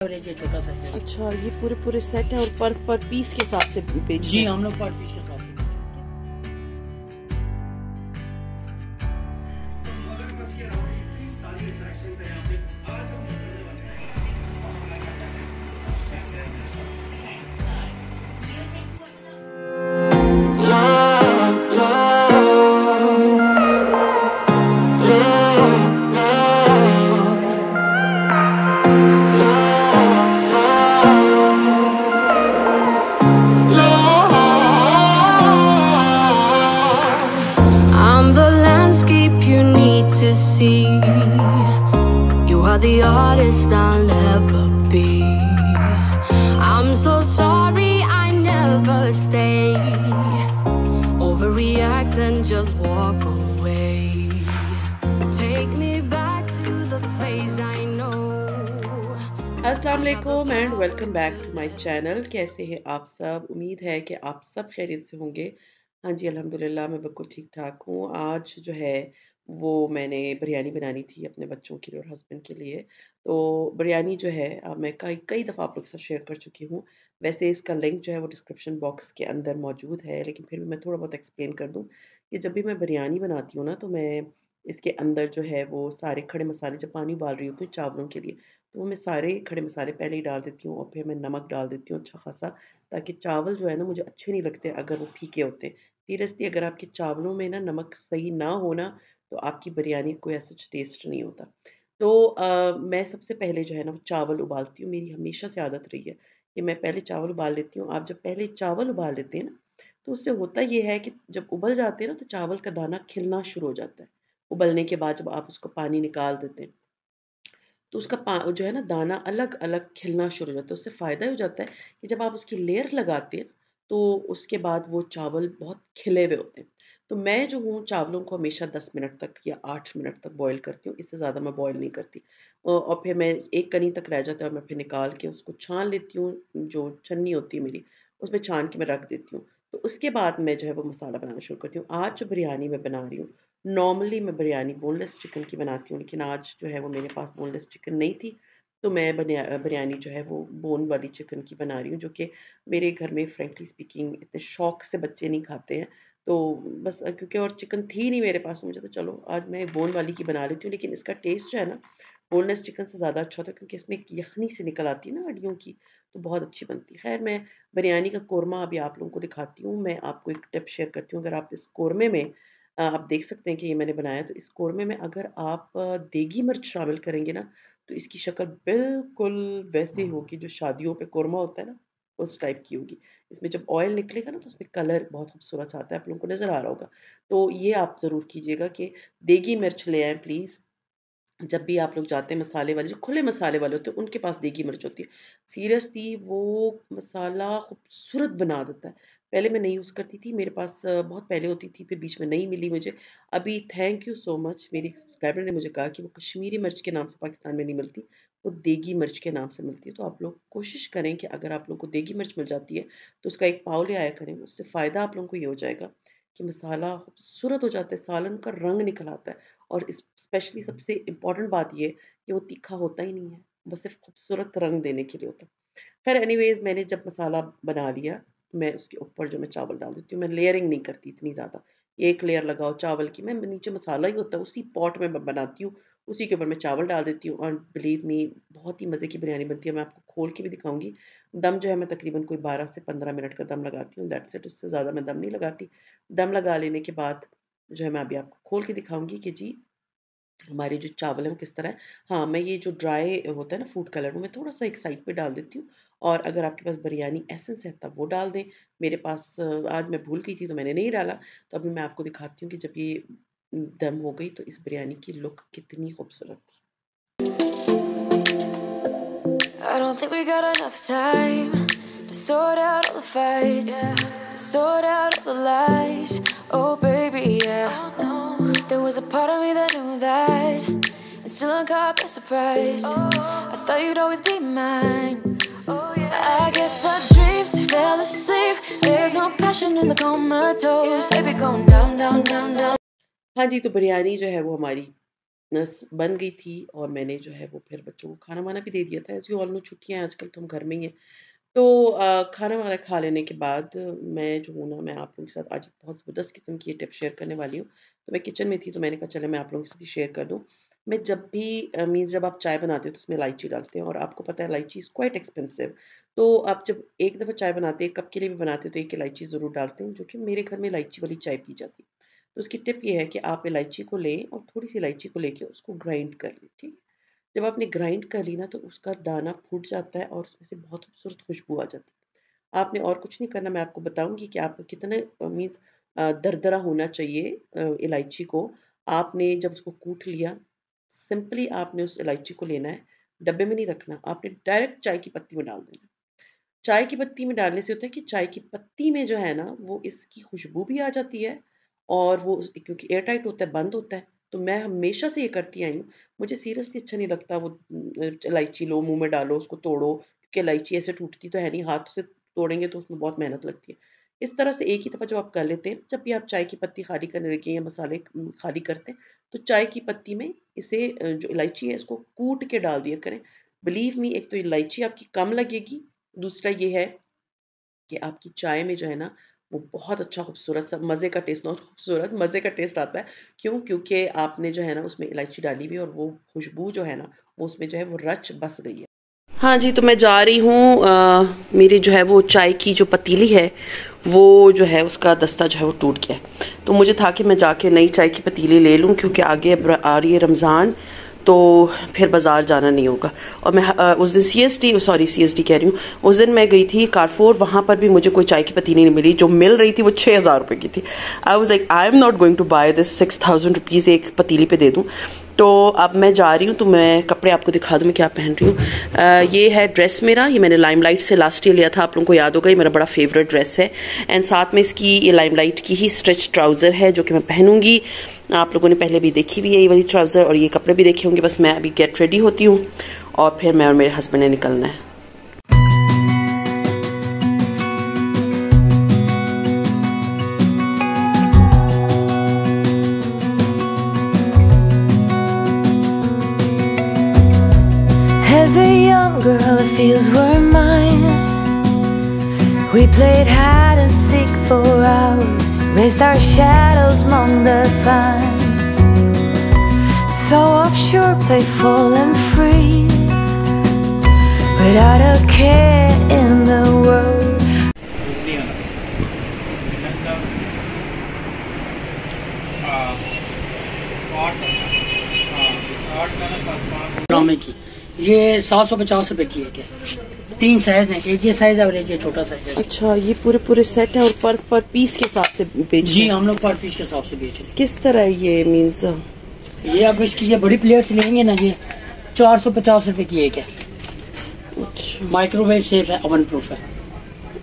Average ये छोटा सा है। अच्छा, ये पूरे पूरे सेट है और पर पीस के हिसाब से बेचते जी हैं? हम लोग पर पीस के साथ see. You are the artist I'll never be. I'm so sorry I never stay. Overreact and just walk away. Take me back to the place I know. अस्सलाम वालेकुम and welcome back to my channel. कैसे हैं आप सब? उम्मीद है कि आप सब खैरियत से होंगे। हाँ जी, अल्हम्दुलिल्लाह मैं बिल्कुल ठीक ठाक हूँ। आज जो है वो मैंने बिरयानी बनानी थी अपने बच्चों के लिए और हस्बैंड के लिए। तो बिरयानी जो है मैं कई कई दफ़ा आप लोग के साथ शेयर कर चुकी हूँ। वैसे इसका लिंक जो है वो डिस्क्रिप्शन बॉक्स के अंदर मौजूद है, लेकिन फिर भी मैं थोड़ा बहुत एक्सप्लेन कर दूँ कि जब भी मैं बिरयानी बनाती हूँ ना, तो मैं इसके अंदर जो है वो सारे खड़े मसाले, जब पानी उबाल रही होती हूँ चावलों के लिए, तो वो मैं सारे खड़े मसाले पहले ही डाल देती हूँ और फिर मैं नमक डाल देती हूँ अच्छा खासा, ताकि चावल जो है ना मुझे अच्छे नहीं लगते अगर वो फीके होते। सीरियसली अगर आपके चावलों में ना नमक सही ना हो ना, तो आपकी बिरयानी कोई ऐसा टेस्ट नहीं होता। तो मैं सबसे पहले जो है ना वो चावल उबालती हूँ। मेरी हमेशा से आदत रही है कि मैं पहले चावल उबाल लेती हूँ। आप जब पहले चावल उबाल लेते हैं ना, तो उससे होता ये है कि जब उबल जाते हैं ना, तो चावल का दाना खिलना शुरू हो जाता है। उबलने के बाद जब आप उसको पानी निकाल देते हैं, तो उसका जो है ना दाना अलग-अलग खिलना शुरू हो जाता है। उससे फ़ायदा ये हो जाता है कि जब आप उसकी लेयर लगाते हैं, तो उसके बाद वो चावल बहुत खिले हुए होते हैं। तो मैं जो हूँ चावलों को हमेशा 10 मिनट तक या 8 मिनट तक बॉयल करती हूँ, इससे ज़्यादा मैं बॉयल नहीं करती। और फिर मैं एक कनी तक रह जाता है और मैं फिर निकाल के उसको छान लेती हूँ, जो छन्नी होती है मेरी, उसमें छान के मैं रख देती हूँ। तो उसके बाद मैं जो है वो मसाला बनाना शुरू करती हूँ। आज जो बिरयानी मैं बना रही हूँ, नॉर्मली मैं बिरयानी बोनलेस चिकन की बनाती हूँ, लेकिन आज जो है वो मेरे पास बोनलेस चिकन नहीं थी, तो मैं बिरयानी जो है वो बोन वाली चिकन की बना रही हूँ, जो कि मेरे घर में फ्रैंकली स्पीकिंग इतने शौक से बच्चे नहीं खाते हैं। तो बस क्योंकि और चिकन थी नहीं मेरे पास, तो मुझे तो चलो आज मैं बोन वाली की बना लेती हूँ, लेकिन इसका टेस्ट जो है ना बोनलेस चिकन से ज़्यादा अच्छा होता है, क्योंकि इसमें एक यखनी से निकल आती है ना हड्डियों की, तो बहुत अच्छी बनती है। खैर, मैं बिरयानी का कोरमा अभी आप लोगों को दिखाती हूँ। मैं आपको एक टिप शेयर करती हूँ। अगर आप इस कोरमे में आप देख सकते हैं कि ये मैंने बनाया, तो इस कोरमे में अगर आप देगी मिर्च शामिल करेंगे ना, तो इसकी शक्ल बिल्कुल वैसे होगी जो शादियों पे कोरमा होता है ना, उस टाइप की होगी। इसमें जब ऑयल निकलेगा ना, तो उसमें कलर बहुत खूबसूरत सा आता है, आप लोगों को नज़र आ रहा होगा। तो ये आप ज़रूर कीजिएगा कि देगी मिर्च ले आएँ प्लीज़। जब भी आप लोग जाते हैं मसाले वाले, जो खुले मसाले वाले होते हैं, उनके पास देगी मिर्च होती है। सीरियसली वो मसाला खूबसूरत बना देता है। पहले मैं नहीं यूज़ करती थी, मेरे पास बहुत पहले होती थी, फिर बीच में नहीं मिली मुझे। अभी थैंक यू सो मच, मेरी एक सब्सक्राइबर ने मुझे कहा कि वो कश्मीरी मिर्च के नाम से पाकिस्तान में नहीं मिलती, वो देगी मिर्च के नाम से मिलती है। तो आप लोग कोशिश करें कि अगर आप लोग को देगी मिर्च मिल जाती है, तो उसका एक पाव ले आया करें। उससे फ़ायदा आप लोगों को ये हो जाएगा कि मसाला खूबसूरत हो जाता है, सालन का रंग निकल आता है। और स्पेशली सबसे इम्पोर्टेंट बात ये कि वो तीखा होता ही नहीं है, बस सिर्फ खूबसूरत रंग देने के लिए होता है। खैर एनीवेज, मैंने जब मसाला बना लिया, मैं उसके ऊपर जो मैं चावल डाल देती हूँ। मैं लेयरिंग नहीं करती इतनी ज़्यादा, एक लेयर लगाओ चावल की, मैं नीचे मसाला ही होता है उसी पॉट में मैं बनाती हूँ, उसी के ऊपर मैं चावल डाल देती हूँ। और बिलीव मी, बहुत ही मज़े की बिरयानी बनती है। मैं आपको खोल के भी दिखाऊंगी। दम जो है मैं तकरीबन कोई 12 से 15 मिनट का दम लगाती हूँ, दैट्स इट। उससे ज़्यादा मैं दम नहीं लगाती। दम लगा लेने के बाद जो है मैं अभी आपको खोल के दिखाऊंगी कि जी हमारे जो चावल है वो किस तरह है। हाँ, मैं ये जो ड्राई होता है ना फूड कलर, वो मैं थोड़ा-सा एक साइड पे डाल देती हूँ, और अगर आपके पास बिरयानी एसेंस है तब वो डाल दें। मेरे पास आज मैं भूल गई थी तो मैंने नहीं डाला। तो अभी मैं आपको दिखाती हूँ कि जब ये दम हो गई तो इस बिरयानी की लुक कितनी खूबसूरत थी। I don't think we got enough time to sort out all the fights, to sort out all the lies. Oh baby, yeah. There was a part of me that knew that, and still I'm caught by surprise. I thought you'd always be mine. I guess our dreams fell asleep. There's no passion in the comatose. Baby, going down, down, down, down. हाँ जी, तो बिरयानी जो है वो हमारी बन गई थी और मैंने जो है वो फिर बच्चों को खाना-वाना भी दे दिया था। एज़ यू ऑल नो छुट्टियाँ हैं आजकल तो हम घर में ही हैं। तो खाना-वाना खा लेने के बाद मैं जो हूँ ना मैं आप लोगों के साथ आज बहुत ज़बरदस्त किस्म की ये टिप शेयर करने वाली हूँ। तो मैं किचन में थी तो मैंने कहा चलो मैं आप लोगों के साथ ये शेयर कर दूँ। मैं जब भी मीन्स जब आप चाय बनाते हो तो उसमें इलायची डालते हैं और आपको पता है इलायची इज़ क्वाइट एक्सपेंसिव। तो आप जब एक दफ़ा चाय बनाते हैं, 1 कप के लिए भी बनाते हो तो 1 इलायची ज़रूर डालते हैं, जो कि मेरे घर में इलायची वाली चाय पी जाती है। तो उसकी टिप ये है कि आप इलायची को लें और थोड़ी-सी इलायची को लेके उसको ग्राइंड कर लें, ठीक है? जब आपने ग्राइंड कर ली ना तो उसका दाना फूट जाता है और उसमें से बहुत खूबसूरत खुशबू आ जाती है। आपने और कुछ नहीं करना, मैं आपको बताऊँगी कि आपको कितने मीन्स दरदरा होना चाहिए इलायची को। आपने जब उसको कूट लिया, सिंपली आपने उस इलायची को लेना है, डब्बे में नहीं रखना, आपने डायरेक्ट चाय की पत्ती में डाल देना है। चाय की पत्ती में डालने से होता है कि चाय की पत्ती में जो है ना, वो इसकी खुशबू भी आ जाती है और वो क्योंकि एयर टाइट होता है, बंद होता है, तो मैं हमेशा से ये करती आई हूँ। मुझे सीरियसली अच्छा नहीं लगता वो इलायची लो, मुँह में डालो, उसको तोड़ो, क्योंकि इलायची ऐसे टूटती तो है नहीं, हाथ से तोड़ेंगे तो उसमें बहुत मेहनत लगती है। इस तरह से एक ही दफ़ा जब आप कर लेते हैं, जब भी आप चाय की पत्ती खाली करने लगे या मसाले खाली करते हैं, तो चाय की पत्ती में इसे जो इलायची है, इसको कूट के डाल दिया करें। बिलीव मी, एक तो इलायची आपकी कम लगेगी, दूसरा ये है कि आपकी चाय में जो है ना, वो बहुत अच्छा खूबसूरत सा मज़े का टेस्ट, नॉट खूबसूरत, मज़े का टेस्ट आता है। क्यों? क्योंकि आपने जो है ना उसमें इलायची डाली हुई है और वो खुशबू जो है ना, वो उसमें जो है वो रच बस गई है। हाँ जी, तो मैं जा रही हूँ मेरी जो है वो चाय की जो पतीली है, वो जो है उसका दस्ता जो है वो टूट गया है। तो मुझे था कि मैं जाके नई चाय की पतीली ले लूँ क्योंकि आगे अब आ रही है रमज़ान, तो फिर बाजार जाना नहीं होगा। और मैं उस दिन सीएसडी कह रही हूँ, उस दिन मैं गई थी कारफोर, वहां पर भी मुझे कोई चाय की पतीली नहीं मिली। जो मिल रही थी वो 6,000 रुपए की थी। I was like I am not going to buy this, 6,000 rupees एक पतीली पे दे दूं। तो अब मैं जा रही हूँ, तो मैं कपड़े आपको दिखा दूँ मैं क्या पहन रही हूँ। ये है ड्रेस मेरा, ये मैंने लाइमलाइट से लास्ट ईयर लिया था, आप लोगों को याद होगा, ये मेरा बड़ा फेवरेट ड्रेस है। एंड साथ में इसकी ये लाइमलाइट की ही स्ट्रिच ट्राउजर है जो कि मैं पहनूंगी। आप लोगों ने पहले भी देखी हुई है ये वाली ट्राउजर, और ये कपड़े भी देखे होंगे। बस मैं अभी गेट रेडी होती हूँ और फिर मैं और मेरे हस्बैंड ने निकलना है। As a young girl, the fields were mine. We played hide and seek for hours, raised our shadows among the pines. So offshore, playful and free, without a care in the world. ड्रामे की ये 750 रुपए की है। क्या 3 size हैं, एक ये साइज है और एक ये छोटा साइज है। अच्छा, ये पूरे सेट है और पर पीस के हिसाब से बेच जी, हम लोग पर पीस के हिसाब से बेच रहे हैं। किस तरह ये मीन्स? ये आप इसकी ये बड़ी प्लेट्स लेंगे ना, ये 450 रुपए की एक है। अच्छा माइक्रोवेव सेफ है, ओवन प्रूफ है।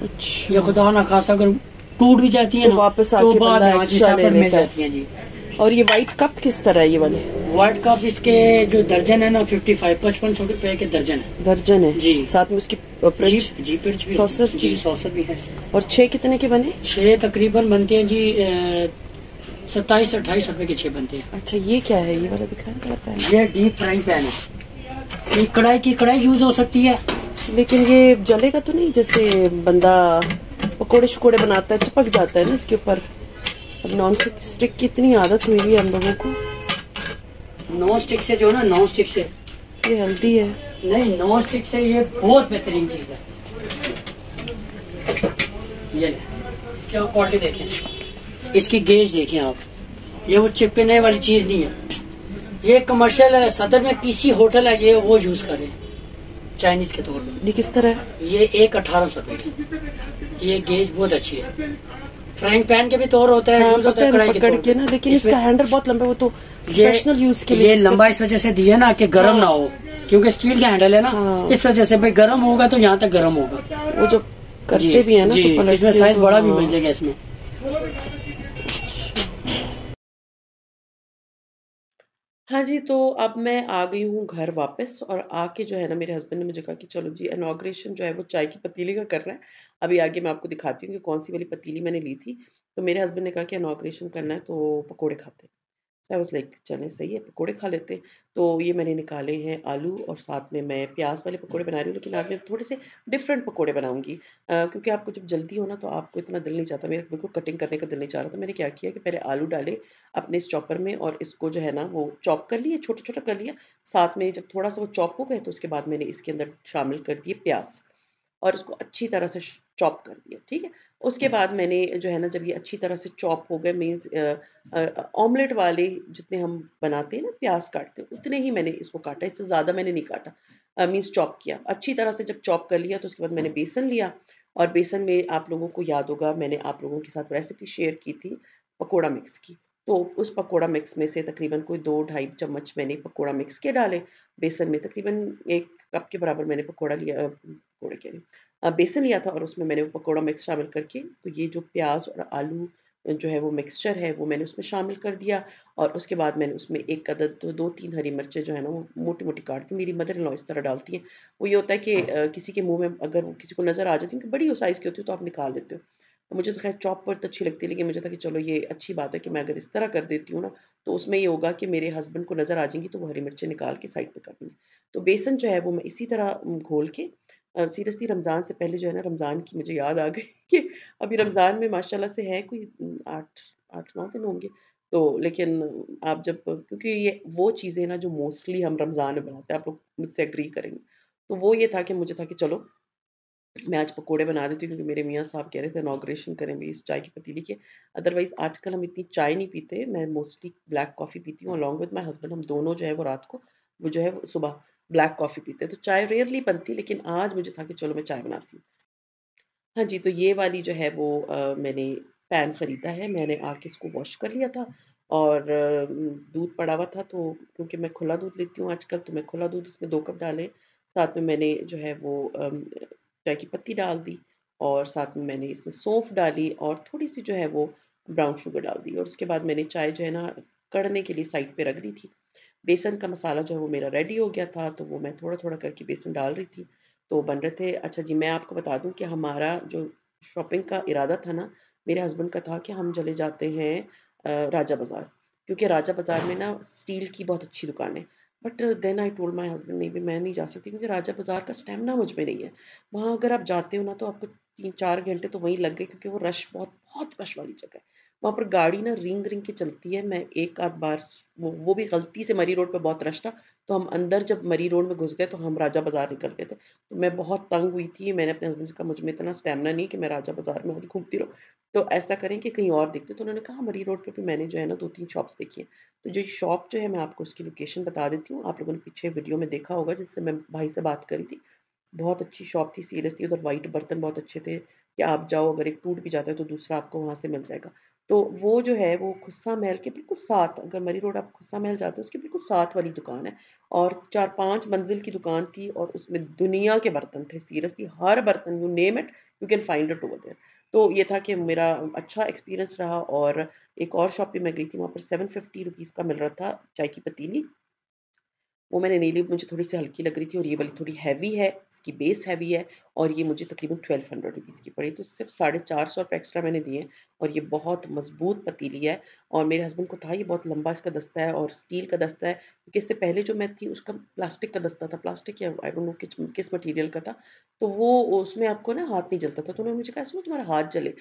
अच्छा, ये खुदा ना खासा अगर टूट भी जाती है तो ना, वापस तो आके बाद बंदा में हाँ जी, एक्स्ट्रा ले सेपरेट मिल लेता है। जाती है जी। और ये व्हाइट कप किस तरह है ये वाले? व्हाइट कप इसके जो दर्जन है ना 5500 रुपए के दर्जन है। दर्जन है जी। साथ में उसकी जी फ्रिज जी, पिर्च भी सॉसर्स जी, भी? सॉसर भी है। और 6 कितने के बने? 6 तकरीबन बनते हैं जी, 27-28 रुपए के 6 बनते हैं। अच्छा, ये क्या है? ये वाला दिखाया जाता है। ये डीप फ्राइंग पैन है। ये कढ़ाई यूज हो सकती है। लेकिन ये जलेगा तो नहीं? जैसे बंदा पकोड़े शकोड़े बनाता है, चिपक जाता है ना इसके ऊपर। अब नॉन स्टिक की इतनी आदत हुई है हम लोगों को। नॉन स्टिक से जो ना, नॉन स्टिक से ये हेल्दी है। नहीं, नॉन स्टिक से ये बहुत बेहतरीन चीज है। ये इसकी आप क्वालिटी देखें, इसकी गेज देखें आप, ये वो चिपकने वाली चीज नहीं है। ये कमर्शियल है, सदर में पीसी होटल है, ये वो यूज कर रहे हैं चाइनीज के तौर पे। ये किस तरह है? ये एक 1800 रुपए की। ये गेज बहुत अच्छी है। फ्राइंग पैन के भी तौर होता है, हाँ, यूज होता है कढ़ाई के पकड़ तौर के पे। ना, लेकिन इसमें- इसका हैंडल बहुत लंबा है, वो तो ये प्रोफेशनल यूज के लिए। ये लंबा इस वजह से दिया ना कि गर्म ना हो, क्योंकि स्टील का हैंडल है ना, हाँ। इस वजह से भाई गर्म होगा तो यहाँ तक गर्म होगा। वो जो करते जी, भी है ना, जी, तो पलटते इसमें साइज हैं। बड़ा भी हाँ। मिल जाएगा इसमें। हाँ जी, तो अब मैं आ गई हूँ घर वापस और आके जो है ना मेरे हस्बैंड ने मुझे कहा कि चलो जी इनॉग्रेशन जो है वो चाय की पतीली का करना है। अभी आगे मैं आपको दिखाती हूँ कि कौन-सी वाली पतीली मैंने ली थी। तो मेरे हस्बैंड ने कहा कि इनॉग्रेशन करना है तो पकोड़े खाते हैं। आई वाज लाइक चलें सही है, पकोड़े खा लेते हैं। तो ये मैंने निकाले हैं आलू और साथ में मैं प्याज वाले पकोड़े बना रही हूँ, लेकिन आज मैं थोड़े से डिफरेंट पकोड़े बनाऊंगी, क्योंकि आपको जब जल्दी हो ना तो आपको इतना दिल नहीं चाहता, मेरा बिल्कुल कटिंग करने का दिल नहीं चाह रहा। तो मैंने क्या किया कि पहले आलू डाले अपने इस चॉपर में और इसको जो है ना वो चॉप कर लिए, छोटा छोटा कर लिया। साथ में जब थोड़ा सा वो चॉप हो गए तो उसके बाद मैंने इसके अंदर शामिल कर दिए प्याज और उसको अच्छी तरह से चॉप कर दिया, ठीक है। उसके बाद मैंने जो है ना जब ये अच्छी तरह से चॉप हो गए, मीन्स ऑमलेट वाले जितने हम बनाते हैं ना प्याज काटते हैं उतने ही मैंने इसको काटा, इससे ज़्यादा मैंने नहीं काटा, मीन्स चॉप किया अच्छी तरह से। जब चॉप कर लिया तो उसके बाद मैंने बेसन लिया और बेसन में आप लोगों को याद होगा मैंने आप लोगों के साथ रेसिपी शेयर की थी पकोड़ा मिक्स की। तो उस पकोड़ा मिक्स में से तकरीबन कोई 2-2.5 चम्मच मैंने पकोड़ा मिक्स के डाले बेसन में। तकरीबन 1 कप के बराबर मैंने पकोड़ा लिया, पकोड़े कह रही हूँ, बेसन लिया था और उसमें मैंने वो पकोड़ा मिक्स शामिल करके तो ये जो प्याज और आलू जो है वो मिक्सचर है वो मैंने उसमें शामिल कर दिया। और उसके बाद मैंने उसमें एक अदद तो 2-3 हरी मिर्चें जो है ना वो मोटी मोटी काट दी। मेरी मदर इन लॉ इस तरह डालती हैं। वो ये होता है कि किसी के मुंह में अगर वो किसी को नज़र आ जाती है, क्योंकि बड़ी उस साइज़ की होती है तो आप निकाल देते हो। तो मुझे तो खैर चॉप पर तो अच्छी लगती है, लेकिन मुझे था कि चलो ये अच्छी बात है कि मैं अगर इस तरह कर देती हूँ ना तो उसमें ये होगा कि मेरे हस्बैंड को नज़र आ जाएंगी तो वो हरी मिर्चें निकाल के साइड पे कर देंगे। तो बेसन जो है वो मैं इसी तरह घोल के सीरियसली रमज़ान से पहले जो है ना रमज़ान की मुझे याद आ गई कि अभी रमज़ान में माशाल्लाह से है कोई 8-9 दिन होंगे। तो लेकिन आप जब क्योंकि ये वो चीज़ें ना जो मोस्टली हम रमज़ान में बनाते हैं, आप लोग मुझसे एग्री करेंगे। तो वो ये था कि मुझे था कि चलो मैं आज पकोड़े बना देती हूँ, क्योंकि मेरे मियाँ साहब कह रहे थे इनॉग्रेशन करें भी इस चाय की पतीली के। अदरवाइज़ आजकल हम इतनी चाय नहीं पीते, मैं मोस्टली ब्लैक कॉफ़ी पीती हूँ अलॉन्ग विद माय हस्बैंड। हम दोनों जो है वो रात को वो जो है वो सुबह ब्लैक कॉफ़ी पीते हैं। तो चाय रेयरली बनती, लेकिन आज मुझे था कि चलो मैं चाय बनाती हूँ। हाँ जी, तो ये वाली जो है वो मैंने पैन ख़रीदा है, मैंने आके इसको वॉश कर लिया था और दूध पड़ा हुआ था तो क्योंकि मैं खुला दूध लेती हूँ आजकल, तो मैं खुला दूध इसमें 2 कप डाले। साथ में मैंने जो है वो चाय की पत्ती डाल दी और साथ में मैंने इसमें सौंफ डाली और थोड़ी-सी जो है वो ब्राउन शुगर डाल दी और उसके बाद मैंने चाय जो है ना कढ़ने के लिए साइड पे रख दी थी। बेसन का मसाला जो है वो मेरा रेडी हो गया था, तो वो मैं थोड़ा-थोड़ा करके बेसन डाल रही थी, तो बन रहे थे। अच्छा जी, मैं आपको बता दूँ कि हमारा जो शॉपिंग का इरादा था ना, मेरे हस्बैंड का था कि हम चले जाते हैं राजा बाज़ार, क्योंकि राजा बाज़ार में ना स्टील की बहुत अच्छी दुकान है। But then I told my husband नहीं, भी मैं नहीं जा सकती, क्योंकि राजा बाज़ार का स्टैमिना मुझ में नहीं है। वहाँ अगर आप जाते हो ना तो आपको 3-4 घंटे तो वहीं लग गए, क्योंकि वो रश बहुत बहुत रश वाली जगह है। वहाँ पर गाड़ी ना रिंग-रिंग के चलती है। मैं एक आध बार वो भी गलती से मरी रोड पे बहुत रश था, तो हम अंदर जब मरी रोड में घुस गए तो हम राजा बाज़ार निकल गए थे। तो मैं बहुत तंग हुई थी। मैंने अपने हस्बैंड से कहा मुझ में इतना स्टैमिना नहीं कि मैं राजा बाज़ार में आज घूमती रहूँ। तो ऐसा करें कि कहीं और देखते हैं। तो उन्होंने कहा मरी रोड पे भी मैंने जो है ना 2-3 शॉप्स देखी हैं। तो जो शॉप जो है मैं आपको उसकी लोकेशन बता देती हूँ। आप लोगों ने पीछे वीडियो में देखा होगा जिससे मैं भाई से बात करी थी। बहुत अच्छी शॉप थी सीरियसली, उधर व्हाइट बर्तन बहुत अच्छे थे कि आप जाओ अगर एक टूट भी जाता है तो दूसरा आपको वहाँ से मिल जाएगा। तो वो जो है वो खुस्सा महल के बिल्कुल साथ, अगर मरी रोड आप खुस्सा महल जाते हो उसके बिल्कुल साथ वाली दुकान है और 4-5 मंजिल की दुकान थी और उसमें दुनिया के बर्तन थे। सीरियसली हर बर्तन, you name it you can find it over there. तो ये था कि मेरा अच्छा एक्सपीरियंस रहा। और एक और शॉप पे मैं गई थी, वहाँ पर 750 रुपीज़ का मिल रहा था चाय की पतीली। वो मैंने नहीं ली, मुझे थोड़ी-सी हल्की लग रही थी और ये वाली थोड़ी हैवी है, इसकी बेस हैवी है और ये मुझे तकरीबन 1200 रुपीज़ की पड़ी, तो सिर्फ़ 450 रुपए एक्स्ट्रा मैंने दिए और ये बहुत मज़बूत पतीली है। और मेरे हस्बैंड को था ये बहुत लंबा इसका दस्ता है और स्टील का दस्ता है, क्योंकि इससे पहले जो मैं थी उसका प्लास्टिक का दस्ता था, प्लास्टिक या आई डोंट नो किस मटीरियल का था, तो वो उसमें आपको ना हाथ नहीं जलता था, तो उन्होंने मुझे कहा सुनो तुम्हारा हाथ जले।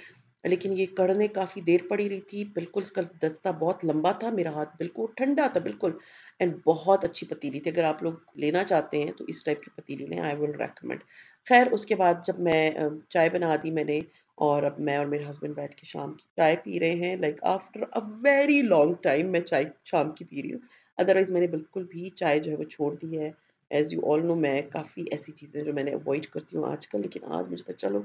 लेकिन ये कढ़ने काफ़ी देर पड़ी रही थी, बिल्कुल इसका दस्ता बहुत लंबा था, मेरा हाथ बिल्कुल ठंडा था बिल्कुल। एंड बहुत अच्छी पतीली थी। अगर आप लोग लेना चाहते हैं तो इस टाइप की पतीली लें, आई विल रिकमेंड। ख़ैर उसके बाद जब मैं चाय बना दी मैंने और अब मैं और मेरे हस्बैंड बैठ के शाम की चाय पी रहे हैं, like after a very long time मैं चाय शाम की पी रही हूँ। अदरवाइज़ मैंने बिल्कुल भी चाय जो है वो छोड़ दी है। एज़ यू ऑल नो मैं काफ़ी ऐसी चीज़ें जो मैंने अवॉइड करती हूँ आजकल, लेकिन आज मुझे तो चलो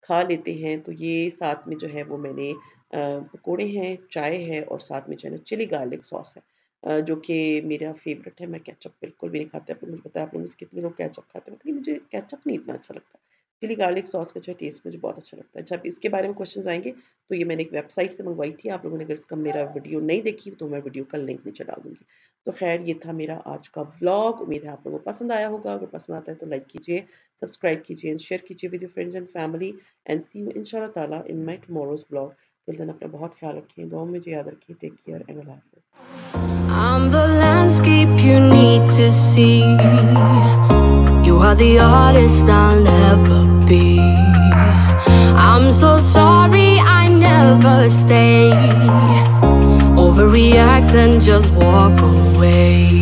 खा लेते हैं। तो ये साथ में जो है वो मैंने पकोड़े हैं, चाय है और साथ में जो है ना चिली गार्लिक सॉस है। जो कि मेरा फ़ेवरेट है, मैं केचअप बिल्कुल भी नहीं खाती। आप लोग मुझे पता है आप लोग में से कितने लोग केचअप खाते हैं, मतलब मुझे केचअप नहीं इतना अच्छा लगता। चिली गार्लिक सॉस का जो है टेस्ट मुझे बहुत अच्छा लगता है। जब इसके बारे में क्वेश्चन्स आएँगे, तो ये मैंने एक वेबसाइट से मँगवाई थी। आप लोगों ने अगर इसका मेरा वीडियो नहीं देखी तो मैं वीडियो का लिंक नीचे डाल दूँगी। तो ख़ैर ये था मेरा आज का व्लॉग। उम्मीद है आप लोगों को पसंद आया होगा। अगर पसंद आता है तो लाइक कीजिए, सब्सक्राइब कीजिए एंड शेयर कीजिए with your friends and family and see you इंशाल्लाह ताला in my tomorrow's vlog. Till then अपना बहुत ख्याल रखिए, दुआ में मुझे याद रखिए। टेक केयर एंड अल्लाह हाफ़िज़। I'm the landscape you need to see. You are the artist I'll never be. I'm so sorry I never stay. Overreact and just walk away.